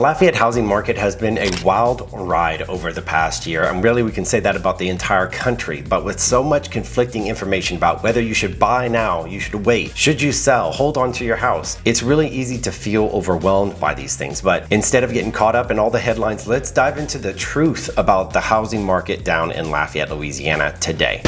Lafayette housing market has been a wild ride over the past year, and really we can say that about the entire country. But with so much conflicting information about whether you should buy now, you should wait, should you sell, hold on to your house, it's really easy to feel overwhelmed by these things. But instead of getting caught up in all the headlines, let's dive into the truth about the housing market down in Lafayette, Louisiana today.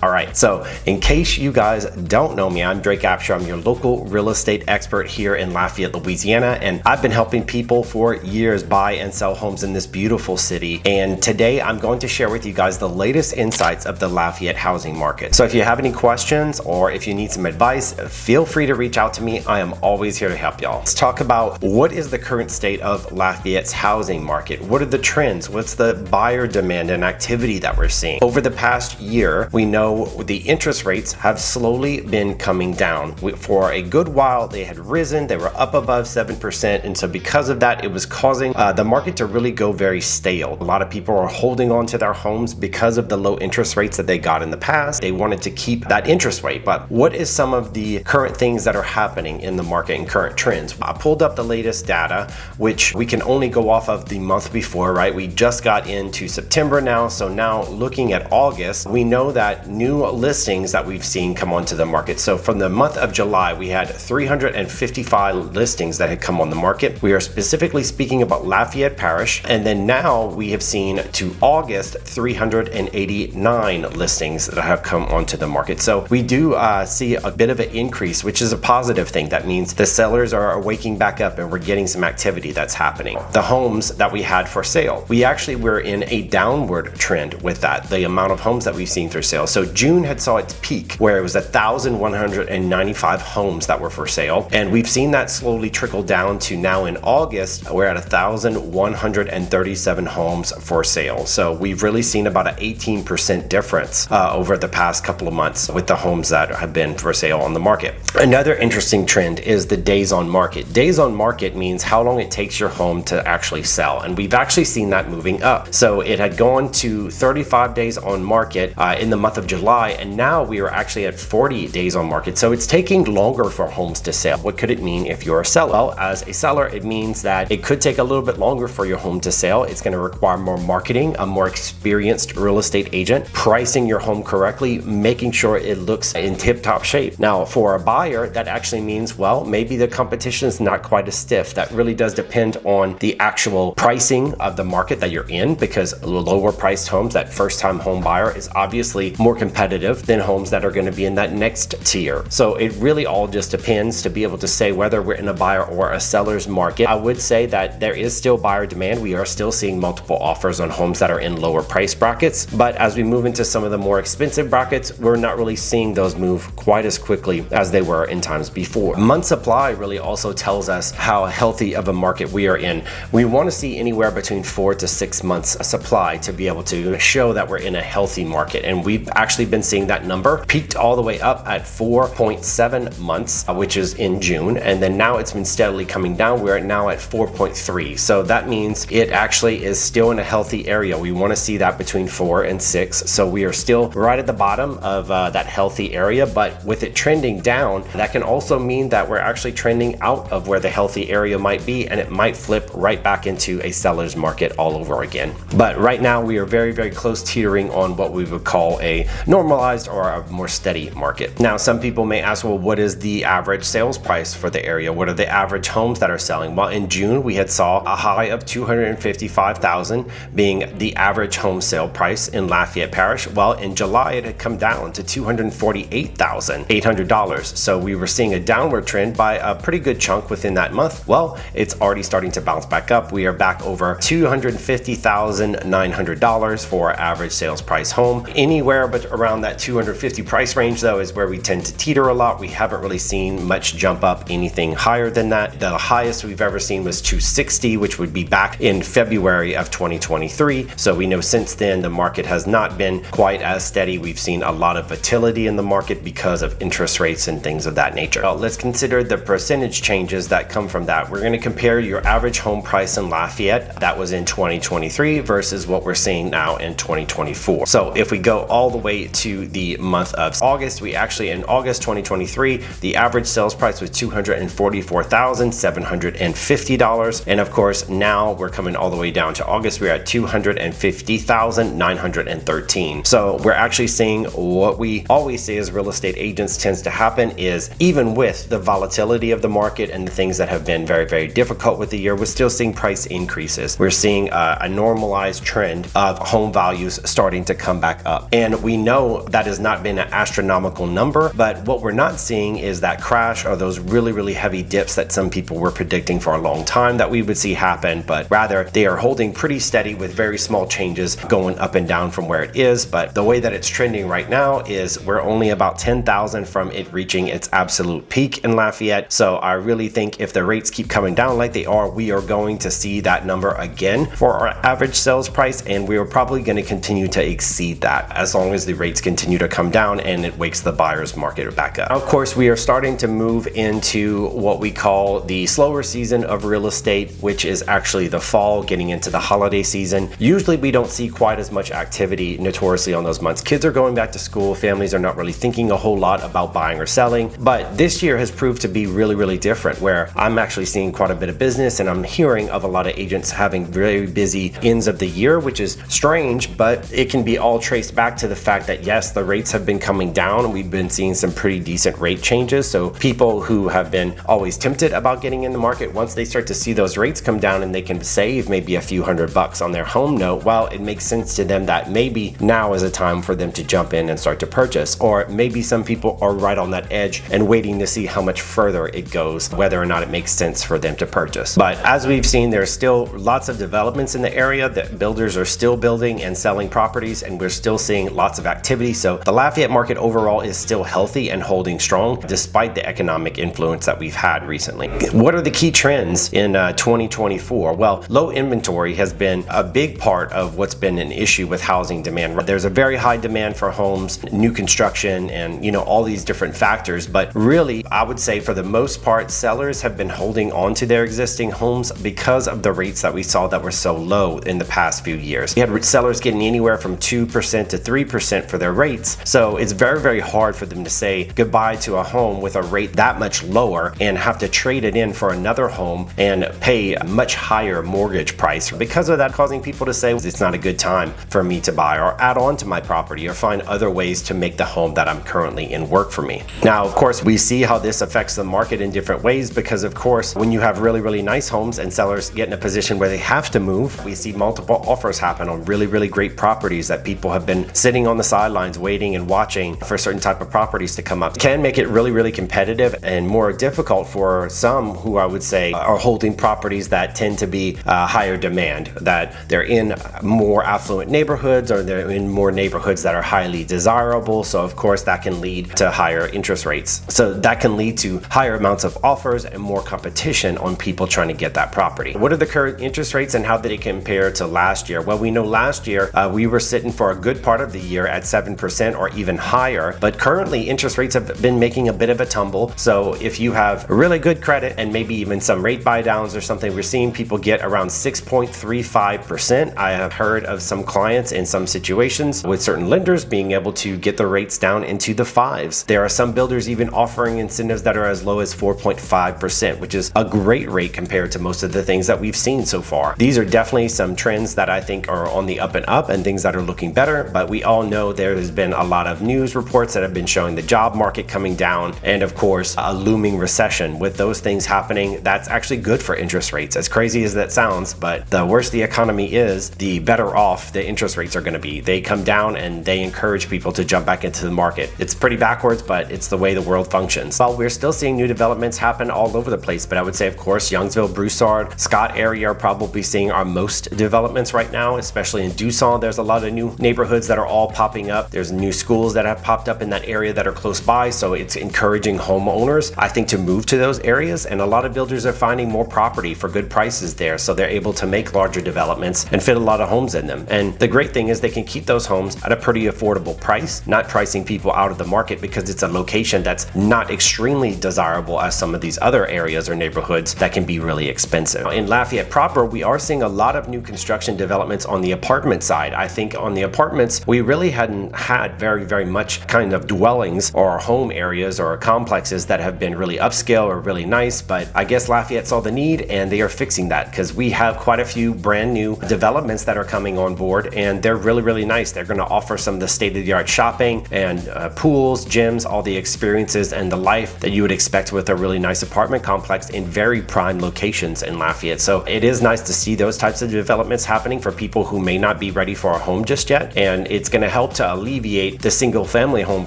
Alright, so in case you guys don't know me, I'm Drake Abshire. I'm your local real estate expert here in Lafayette, Louisiana, and I've been helping people for years buy and sell homes in this beautiful city. And today I'm going to share with you guys the latest insights of the Lafayette housing market. So if you have any questions or if you need some advice, feel free to reach out to me. I am always here to help y'all. Let's talk about what is the current state of Lafayette's housing market. What are the trends? What's the buyer demand and activity that we're seeing? Over the past year, we know the interest rates have slowly been coming down. For a good while, they had risen. They were up above 7%. And so because of that, it was causing the market to really go very stale. A lot of people are holding on to their homes because of the low interest rates that they got in the past. They wanted to keep that interest rate. But what is some of the current things that are happening in the market and current trends? I pulled up the latest data, which we can only go off of the month before, right? We just got into September now. So now looking at August, we know that new listings that we've seen come onto the market. So from the month of July, we had 355 listings that had come on the market. We are specifically speaking about Lafayette Parish. And then now we have seen to August 389 listings that have come onto the market. So we do see a bit of an increase, which is a positive thing. That means the sellers are waking back up and we're getting some activity that's happening. The homes that we had for sale, we actually were in a downward trend with that, the amount of homes that we've seen for sale. So June had saw its peak where it was 1,195 homes that were for sale, and we've seen that slowly trickle down to now in August we're at 1,137 homes for sale. So we've really seen about an 18% difference over the past couple of months with the homes that have been for sale on the market. Another interesting trend is the days on market. Days on market means how long it takes your home to actually sell, and we've actually seen that moving up. So it had gone to 35 days on market in the month of July, and now we are actually at 40 days on market. So it's taking longer for homes to sell. What could it mean if you're a seller? Well, as a seller, it means that it could take a little bit longer for your home to sell. It's going to require more marketing, a more experienced real estate agent, pricing your home correctly, making sure it looks in tip-top shape. Now, for a buyer, that actually means, well, maybe the competition is not quite as stiff. That really does depend on the actual pricing of the market that you're in, because lower priced homes, that first-time home buyer is obviously more competitive than homes that are going to be in that next tier. So it really all just depends to be able to say whether we're in a buyer or a seller's market. I would say that there is still buyer demand. We are still seeing multiple offers on homes that are in lower price brackets, but as we move into some of the more expensive brackets, we're not really seeing those move quite as quickly as they were in times before. Month supply really also tells us how healthy of a market we are in. We want to see anywhere between 4 to 6 months supply to be able to show that we're in a healthy market, and we've actually been seeing that number peaked all the way up at 4.7 months, which is in June, and then now it's been steadily coming down. We're now at 4.3. So that means it actually is still in a healthy area. We want to see that between 4 and 6. So we are still right at the bottom of that healthy area, but with it trending down, that can also mean that we're actually trending out of where the healthy area might be, and it might flip right back into a seller's market all over again. But right now we are very, very close teetering on what we would call a normalized or a more steady market. Now, some people may ask, well, what is the average sales price for the area? What are the average homes that are selling? Well, in June, we had saw a high of $255,000 being the average home sale price in Lafayette Parish. Well, in July, it had come down to $248,800. So we were seeing a downward trend by a pretty good chunk within that month. Well, it's already starting to bounce back up. We are back over $250,900 for our average sales price home. Anywhere but around that 250 price range though is where we tend to teeter a lot. We haven't really seen much jump up anything higher than that. The highest we've ever seen was 260, which would be back in February of 2023. So we know since then the market has not been quite as steady. We've seen a lot of volatility in the market because of interest rates and things of that nature. Well, let's consider the percentage changes that come from that. We're going to compare your average home price in Lafayette that was in 2023 versus what we're seeing now in 2024. So if we go all the way to the month of August, we actually in August 2023, the average sales price was $244,750. And of course, now we're coming all the way down to August, we're at $250,913. So we're actually seeing what we always say as real estate agents tends to happen is even with the volatility of the market and the things that have been very, very difficult with the year, we're still seeing price increases. We're seeing a normalized trend of home values starting to come back up. And we know that has not been an astronomical number, but what we're not seeing is that crash or those really, really heavy dips that some people were predicting for a long time that we would see happen, but rather they are holding pretty steady with very small changes going up and down from where it is. But the way that it's trending right now is we're only about 10,000 from it reaching its absolute peak in Lafayette. So I really think if the rates keep coming down like they are, we are going to see that number again for our average sales price, and we are probably going to continue to exceed that as long as the rates continue to come down and it wakes the buyer's market back up. Of course, we are starting to move into what we call the slower season of real estate, which is actually the fall, getting into the holiday season. Usually we don't see quite as much activity notoriously on those months. Kids are going back to school, families are not really thinking a whole lot about buying or selling, but this year has proved to be really, really different, where I'm actually seeing quite a bit of business and I'm hearing of a lot of agents having very busy ends of the year, which is strange, but it can be all traced back to the fact that yes, the rates have been coming down. We've been seeing some pretty decent rate changes. So people who have been always tempted about getting in the market, once they start to see those rates come down and they can save maybe a few $100 on their home note, well, it makes sense to them that maybe now is a time for them to jump in and start to purchase. Or maybe some people are right on that edge and waiting to see how much further it goes, whether or not it makes sense for them to purchase. But as we've seen, there's still lots of developments in the area that builders are still building and selling properties, and we're still seeing lots of activity. So the Lafayette market overall is still healthy and holding strong despite the economic influence that we've had recently. What are the key trends in 2024? Well, low inventory has been a big part of what's been an issue with housing demand. There's a very high demand for homes, new construction, and all these different factors, but really I would say for the most part sellers have been holding on to their existing homes because of the rates that we saw that were so low in the past few years. We had sellers getting anywhere from 2% to 3% for their rates, so it's very, very hard for them to say goodbye to a home with a rate that much lower and have to trade it in for another home and pay a much higher mortgage price. Because of that, causing people to say it's not a good time for me to buy or add on to my property or find other ways to make the home that I'm currently in work for me. Now, of course, we see how this affects the market in different ways because, of course, when you have really, really nice homes and sellers get in a position where they have to move, we see multiple offers happen on really, really great properties that people have been sitting on the sidelines waiting and watching for certain type of properties to come up. It can make it really, really competitive and more difficult for some who I would say are holding properties that tend to be higher demand, that they're in more affluent neighborhoods or they're in more neighborhoods that are highly desirable. So of course that can lead to higher interest rates. So that can lead to higher amounts of offers and more competition on people trying to get that property. What are the current interest rates and how did it compare to last year? Well, we know last year we were sitting for a good part of the year at 7% or even higher, but currently interest rates have been making a bit of a tumble. So if you have really good credit and maybe even some rate buy downs or something, we're seeing people get around 6.35%. I have heard of some clients in some situations with certain lenders being able to get the rates down into the 5s. There are some builders even offering incentives that are as low as 4.5%, which is a great rate compared to most of the things that we've seen so far. These are definitely some trends that I think are on the up and up and things that are looking better, but we all know there has been a lot of news reports that have been showing the job market coming down and of course a looming recession. With those things happening, that's actually good for interest rates. As crazy as that sounds, but the worse the economy is, the better off the interest rates are going to be. They come down and they encourage people to jump back into the market. It's pretty backwards, but it's the way the world functions. While we're still seeing new developments happen all over the place, but I would say of course Youngsville, Broussard, Scott area are probably seeing our most developments right now, especially in Dusson. There's a lot of new neighborhoods that are all popping up. area. There's new schools that have popped up in that area that are close by, so it's encouraging homeowners, I think, to move to those areas, and a lot of builders are finding more property for good prices there, so they're able to make larger developments and fit a lot of homes in them. And the great thing is they can keep those homes at a pretty affordable price, not pricing people out of the market because it's a location that's not extremely desirable as some of these other areas or neighborhoods that can be really expensive. In Lafayette proper, we are seeing a lot of new construction developments on the apartment side. I think on the apartments, we really hadn't had very much kind of dwellings or home areas or complexes that have been really upscale or really nice, but I guess Lafayette saw the need and they are fixing that, because we have quite a few brand new developments that are coming on board, and they're really nice. They're going to offer some of the state-of-the-art shopping and pools, gyms, all the experiences and the life that you would expect with a really nice apartment complex in very prime locations in Lafayette. So it is nice to see those types of developments happening for people who may not be ready for a home just yet, and it's going to help to alleviate the single-family home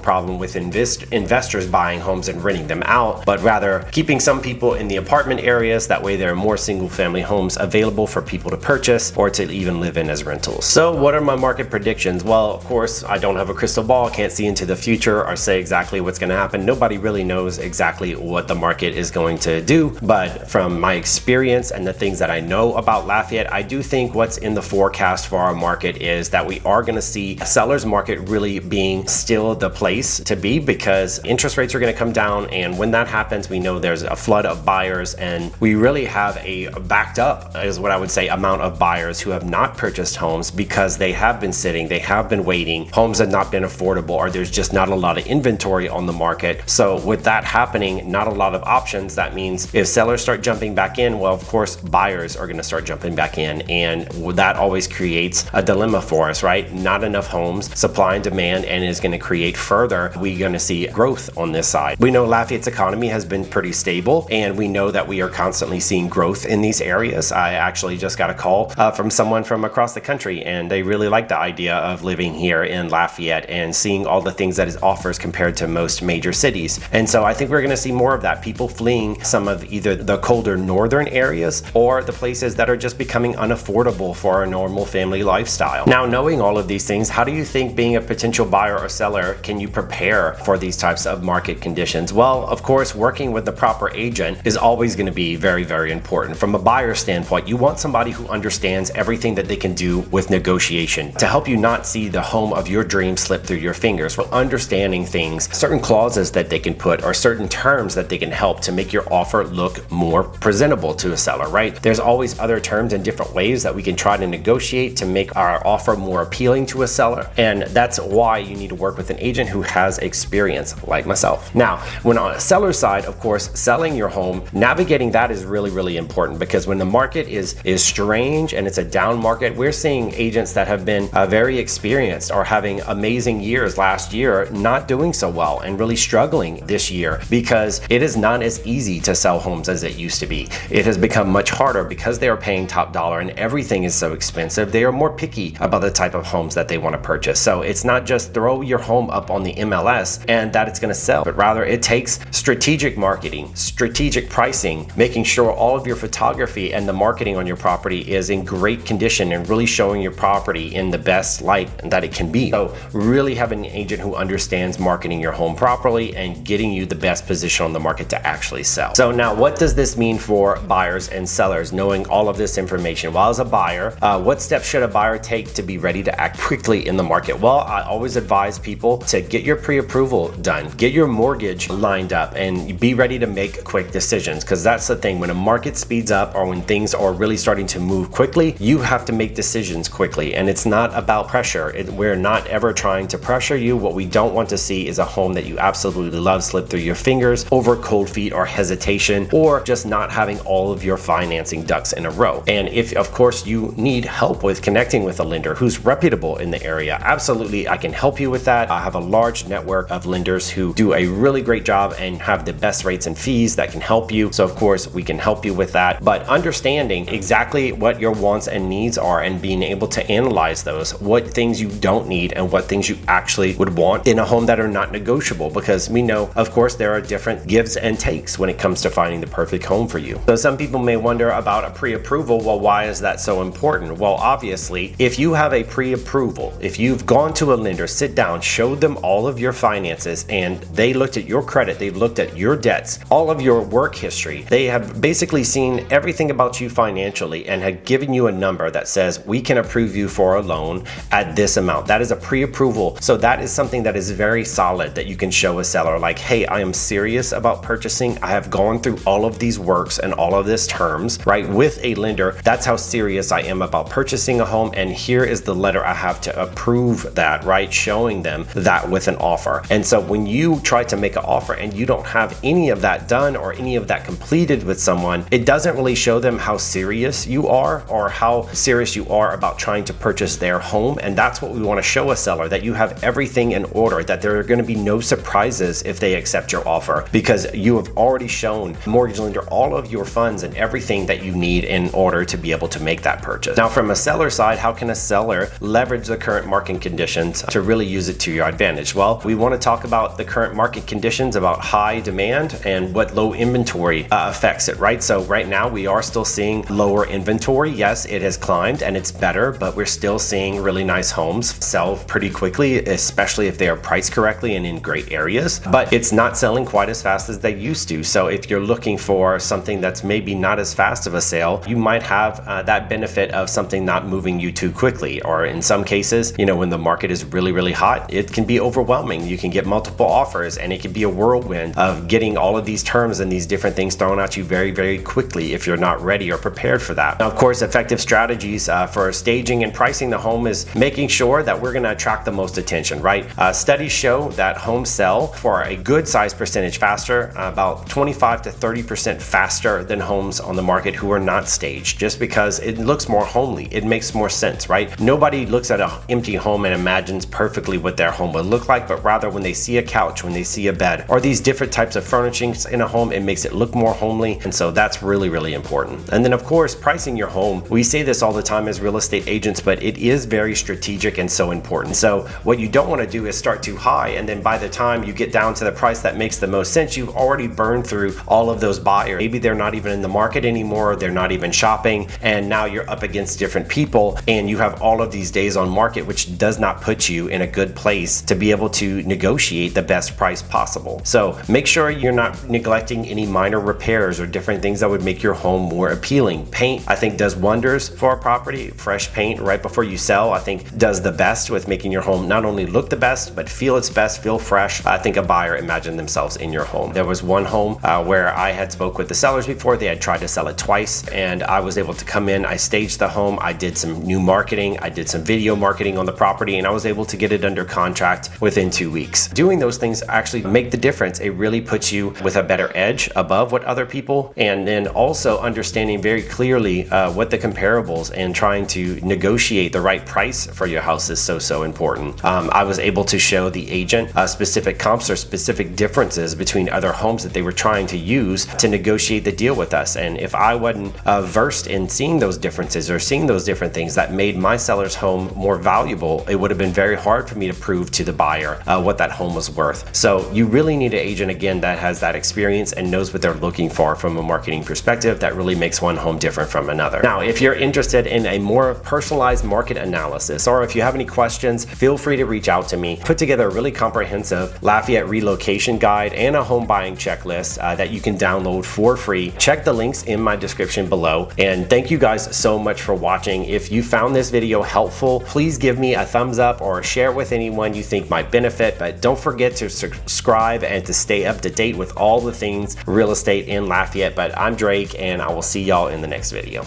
problem with investors buying homes and renting them out, but rather keeping some people in the apartment areas. That way there are more single-family homes available for people to purchase or to even live in as rentals. So what are my market predictions? Well, of course, I don't have a crystal ball, can't see into the future or say exactly what's going to happen. Nobody really knows exactly what the market is going to do, but from my experience and the things that I know about Lafayette, I do think what's in the forecast for our market is that we are going to see a seller's market really being still the place to be, because interest rates are going to come down, and when that happens, we know there's a flood of buyers, and we really have a backed up, is what I would say, amount of buyers who have not purchased homes because they have been sitting, they have been waiting, homes have not been affordable, or there's just not a lot of inventory on the market. So with that happening, not a lot of options, that means if sellers start jumping back in, well, of course, buyers are going to start jumping back in, and that always creates a dilemma for us, right? Not enough homes, supply and demand, and is going to create further, we're going to see growth on this side. We know Lafayette's economy has been pretty stable, and we know that we are constantly seeing growth in these areas. I actually just got a call from someone from across the country, and they really like the idea of living here in Lafayette and seeing all the things that it offers compared to most major cities. And so I think we're going to see more of that, people fleeing some of either the colder northern areas or the places that are just becoming unaffordable for a normal family lifestyle. Now, knowing all of these things, how do you think, being a potential buyer or seller, can you prepare for these types of market conditions? Well, of course, working with the proper agent is always going to be very important. From a buyer standpoint, you want somebody who understands everything that they can do with negotiation to help you not see the home of your dreams slip through your fingers. Well, understanding things, certain clauses that they can put or certain terms that they can help to make your offer look more presentable to a seller, right? There's always other terms and different ways that we can try to negotiate to make our offer more appealing to a seller, and that's why you need to work with an agent who has experience like myself. Now, when on a seller side, of course, selling your home, navigating that is really important, because when the market is strange and it's a down market, we're seeing agents that have been very experienced or having amazing years last year not doing so well and really struggling this year, because it is not as easy to sell homes as it used to be. It has become much harder because they are paying top dollar and everything is so expensive. They are more picky about the type of homes that they want to purchase. So it's not just throw your home up on the MLS and that it's going to sell, but rather it takes strategic marketing, strategic pricing, making sure all of your photography and the marketing on your property is in great condition and really showing your property in the best light that it can be. So really having an agent who understands marketing your home properly and getting you the best position on the market to actually sell. So now, what does this mean for buyers and sellers, knowing all of this information? Well, as a buyer, what steps should a buyer take to be ready to act quickly in the market? Well, I always advise people to get your pre-approval done, get your mortgage lined up, and be ready to make quick decisions, because that's the thing. When a market speeds up or when things are really starting to move quickly, you have to make decisions quickly, and it's not about pressure. We're not ever trying to pressure you. What we don't want to see is a home that you absolutely love slip through your fingers over cold feet or hesitation, or just not having all of your financing ducks in a row. And if, of course, you need help with connecting with a lender who's reputable in the area, absolutely, I can help you with that. I have a large network of lenders who do a really great job and have the best rates and fees that can help you. So of course, we can help you with that. But understanding exactly what your wants and needs are and being able to analyze those, what things you don't need and what things you actually would want in a home that are not negotiable, because we know, of course, there are different gives and takes when it comes to finding the perfect home for you. So some people may wonder about a pre-approval. Well, why is that so important? Well, obviously, if you have a pre-approval, if you've gone to to a lender, sit down, show them all of your finances, and they looked at your credit, they've looked at your debts, all of your work history. They have basically seen everything about you financially and had given you a number that says we can approve you for a loan at this amount. That is a pre-approval. So that is something that is very solid that you can show a seller, like, hey, I am serious about purchasing. I have gone through all of these works and all of this terms, right, with a lender. That's how serious I am about purchasing a home, and here is the letter I have to approve that, right, showing them that with an offer. And so when you try to make an offer and you don't have any of that done or any of that completed with someone, it doesn't really show them how serious you are or how serious you are about trying to purchase their home. And that's what we want to show a seller, that you have everything in order, that there are going to be no surprises if they accept your offer, because you have already shown the mortgage lender all of your funds and everything that you need in order to be able to make that purchase. Now, from a seller side, how can a seller leverage the current market conditions to really use it to your advantage? Well, we want to talk about the current market conditions, about high demand and what low inventory affects it, right? So right now we are still seeing lower inventory. Yes, it has climbed and it's better, but we're still seeing really nice homes sell pretty quickly, especially if they are priced correctly and in great areas, but it's not selling quite as fast as they used to. So if you're looking for something that's maybe not as fast of a sale, you might have that benefit of something not moving you too quickly. Or in some cases, you know, when the market is really, really hot, it can be overwhelming. You can get multiple offers and it can be a whirlwind of getting all of these terms and these different things thrown at you very, very quickly if you're not ready or prepared for that. Now, of course, effective strategies for staging and pricing the home is making sure that we're going to attract the most attention, right? Studies show that homes sell for a good size percentage faster, about 25 to 30% faster than homes on the market who are not staged, just because it looks more homely. It makes more sense, right? Nobody looks at an empty home and imagines perfectly what their home would look like, but rather when they see a couch, when they see a bed, or these different types of furnishings in a home, it makes it look more homely. And so that's really, really important. And then of course, pricing your home. We say this all the time as real estate agents, but it is very strategic and so important. So what you don't want to do is start too high, and then by the time you get down to the price that makes the most sense, you've already burned through all of those buyers. Maybe they're not even in the market anymore, they're not even shopping, and now you're up against different people and you have all of these days on market, which does not put you in a good place to be able to negotiate the best price possible. So make sure you're not neglecting any minor repairs or different things that would make your home more appealing. Paint, I think, does wonders for a property. Fresh paint right before you sell, I think, does the best with making your home not only look the best, but feel its best, feel fresh. I think a buyer imagined themselves in your home. There was one home where I had spoke with the sellers before. They had tried to sell it twice, and I was able to come in, I staged the home, I did some new marketing, I did some video marketing on the property, and I was able to get it under contract within 2 weeks. Doing those things actually make the difference. It really puts you with a better edge above what other people, and then also understanding very clearly what the comparables and trying to negotiate the right price for your house is so important. I was able to show the agent specific comps or specific differences between other homes that they were trying to use to negotiate the deal with us. And if I wasn't versed in seeing those differences or seeing those different things that made my seller's home more valuable, it would have been very hard for me to prove to the buyer what that home was worth. So you really need an agent, again, that has that experience and knows what they're looking for from a marketing perspective. That really makes one home different from another. Now, if you're interested in a more personalized market analysis, or if you have any questions, feel free to reach out to me. Put together a really comprehensive Lafayette relocation guide and a home buying checklist that you can download for free. Check the links in my description below. And thank you guys so much for watching. If you found this video helpful, please give me a thumbs up or share it with anyone you think might benefit. But don't forget to subscribe and to stay up to date with all the things real estate in Lafayette. But I'm Drake, and I will see y'all in the next video.